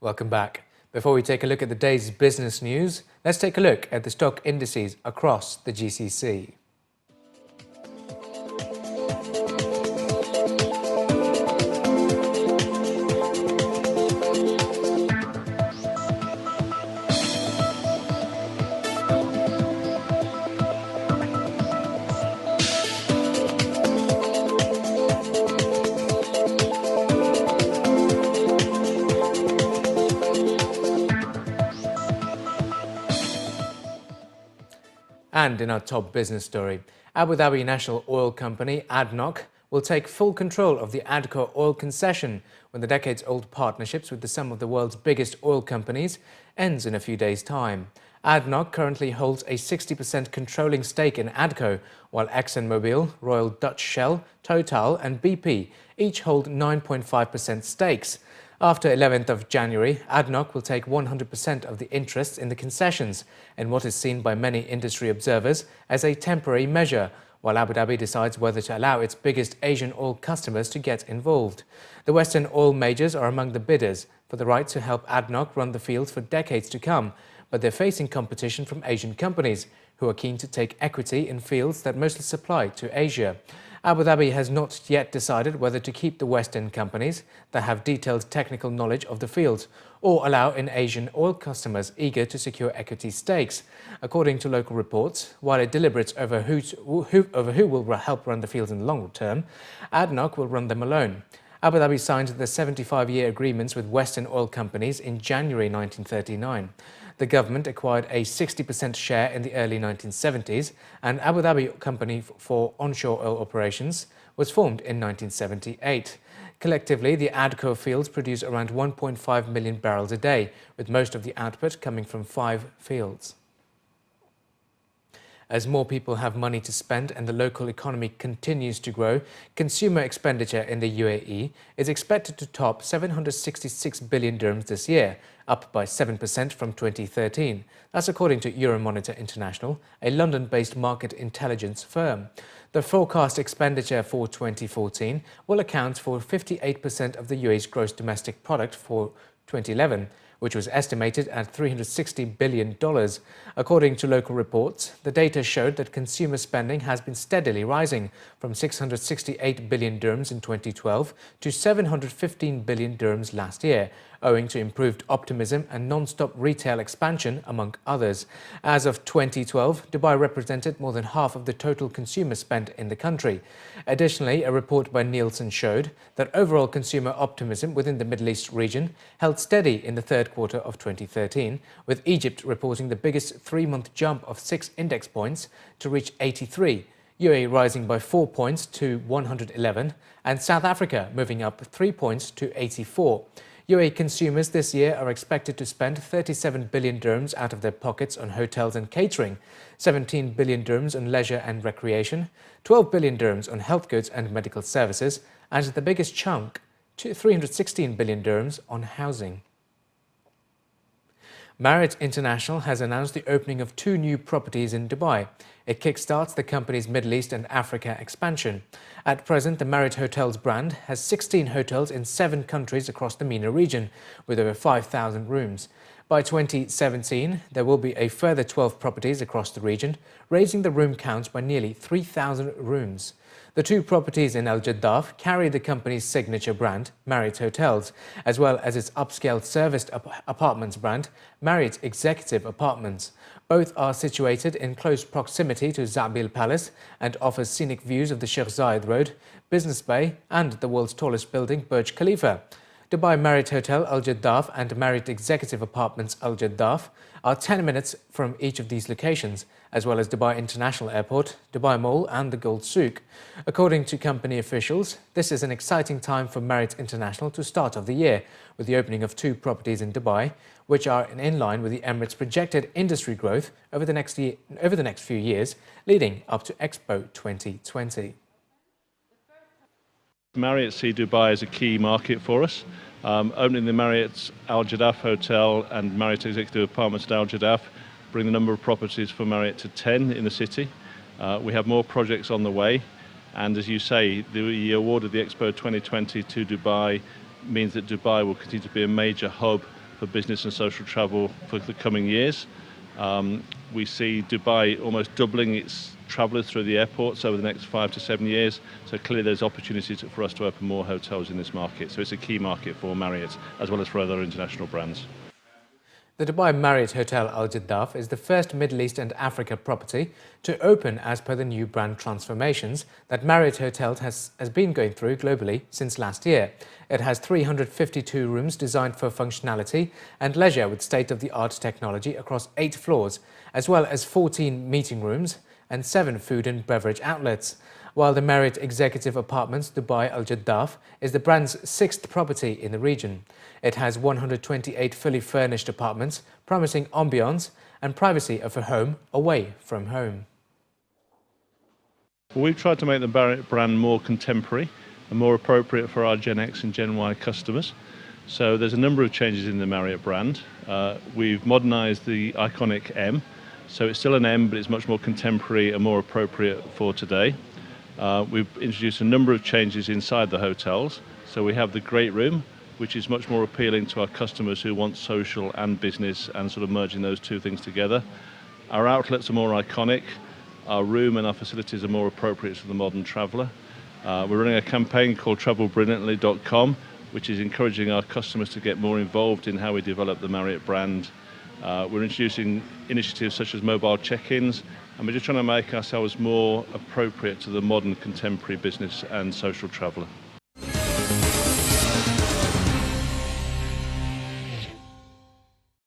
Welcome back. Before we take a look at the day's business news, let's take a look at the stock indices across the GCC. And in our top business story, Abu Dhabi National Oil Company, ADNOC, will take full control of the ADCO oil concession when the decades-old partnerships with some of the world's biggest oil companies ends in a few days' time. ADNOC currently holds a 60% controlling stake in ADCO, while ExxonMobil, Royal Dutch Shell, Total and BP each hold 9.5% stakes. After 11th of January, ADNOC will take 100% of the interests in the concessions in what is seen by many industry observers as a temporary measure, while Abu Dhabi decides whether to allow its biggest Asian oil customers to get involved. The Western oil majors are among the bidders for the right to help ADNOC run the fields for decades to come, but they're facing competition from Asian companies who are keen to take equity in fields that mostly supply to Asia. Abu Dhabi has not yet decided whether to keep the Western companies that have detailed technical knowledge of the fields or allow in Asian oil customers eager to secure equity stakes. According to local reports, while it deliberates over who will help run the fields in the long term, ADNOC will run them alone. Abu Dhabi signed the 75-year agreements with Western oil companies in January 1939. The government acquired a 60% share in the early 1970s, and Abu Dhabi Company for Onshore Oil Operations was formed in 1978. Collectively, the ADCO fields produce around 1.5 million barrels a day, with most of the output coming from 5 fields. As more people have money to spend and the local economy continues to grow, consumer expenditure in the UAE is expected to top 766 billion dirhams this year, up by 7% from 2013. That's according to Euromonitor International, a London-based market intelligence firm. The forecast expenditure for 2014 will account for 58% of the UAE's gross domestic product for 2011, which was estimated at $360 billion. According to local reports, the data showed that consumer spending has been steadily rising from 668 billion dirhams in 2012 to 715 billion dirhams last year, owing to improved optimism and non-stop retail expansion, among others. As of 2012, Dubai represented more than half of the total consumer spend in the country. Additionally, a report by Nielsen showed that overall consumer optimism within the Middle East region held steady in the third quarter of 2013, with Egypt reporting the biggest three-month jump of 6 index points to reach 83, UAE rising by 4 points to 111, and South Africa moving up 3 points to 84. UAE consumers this year are expected to spend 37 billion dirhams out of their pockets on hotels and catering, 17 billion dirhams on leisure and recreation, 12 billion dirhams on health goods and medical services, and the biggest chunk, 316 billion dirhams on housing. Marriott International has announced the opening of 2 new properties in Dubai. It kickstarts the company's Middle East and Africa expansion. At present, the Marriott Hotels brand has 16 hotels in 7 countries across the MENA region, with over 5,000 rooms. By 2017, there will be a further 12 properties across the region, raising the room count by nearly 3,000 rooms. The 2 properties in Al Jaddaf carry the company's signature brand, Marriott Hotels, as well as its upscale serviced apartments brand, Marriott Executive Apartments. Both are situated in close proximity to Zabil Palace and offers scenic views of the Sheikh Zayed Road, Business Bay and the world's tallest building, Burj Khalifa. Dubai Marriott Hotel Al Jaddaf and Marriott Executive Apartments Al Jaddaf are 10 minutes from each of these locations, as well as Dubai International Airport, Dubai Mall and the Gold Souk. According to company officials, this is an exciting time for Marriott International to start of the year, with the opening of 2 properties in Dubai, which are in line with the Emirates' projected industry growth over the next few years, leading up to Expo 2020. Marriott see Dubai as a key market for us. Opening the Marriott Al Jaddaf Hotel and Marriott Executive Apartments at Al Jaddaf bring the number of properties for Marriott to 10 in the city. We have more projects on the way, and as you say, the award of the Expo 2020 to Dubai means that Dubai will continue to be a major hub for business and social travel for the coming years. We see Dubai almost doubling its travellers through the airports over the next 5 to 7 years. So clearly there's opportunities for us to open more hotels in this market. So it's a key market for Marriott as well as for other international brands. The Dubai Marriott Hotel Al Jaddaf is the first Middle East and Africa property to open as per the new brand transformations that Marriott Hotels has been going through globally since last year. It has 352 rooms designed for functionality and leisure with state-of-the-art technology across 8 floors, as well as 14 meeting rooms and 7 food and beverage outlets. While the Marriott Executive Apartments Dubai Al Jaddaf is the brand's 6th property in the region. It has 128 fully furnished apartments, promising ambiance and privacy of a home away from home. Well, we've tried to make the Marriott brand more contemporary and more appropriate for our Gen X and Gen Y customers. So there's a number of changes in the Marriott brand. We've modernised the iconic M, so it's still an M, but it's much more contemporary and more appropriate for today. We've introduced a number of changes inside the hotels. So we have the Great Room, which is much more appealing to our customers who want social and business and sort of merging those two things together. Our outlets are more iconic. Our room and our facilities are more appropriate to the modern traveller. We're running a campaign called travelbrilliantly.com, which is encouraging our customers to get more involved in how we develop the Marriott brand. We're introducing initiatives such as mobile check-ins, and we're just trying to make ourselves more appropriate to the modern contemporary business and social traveller.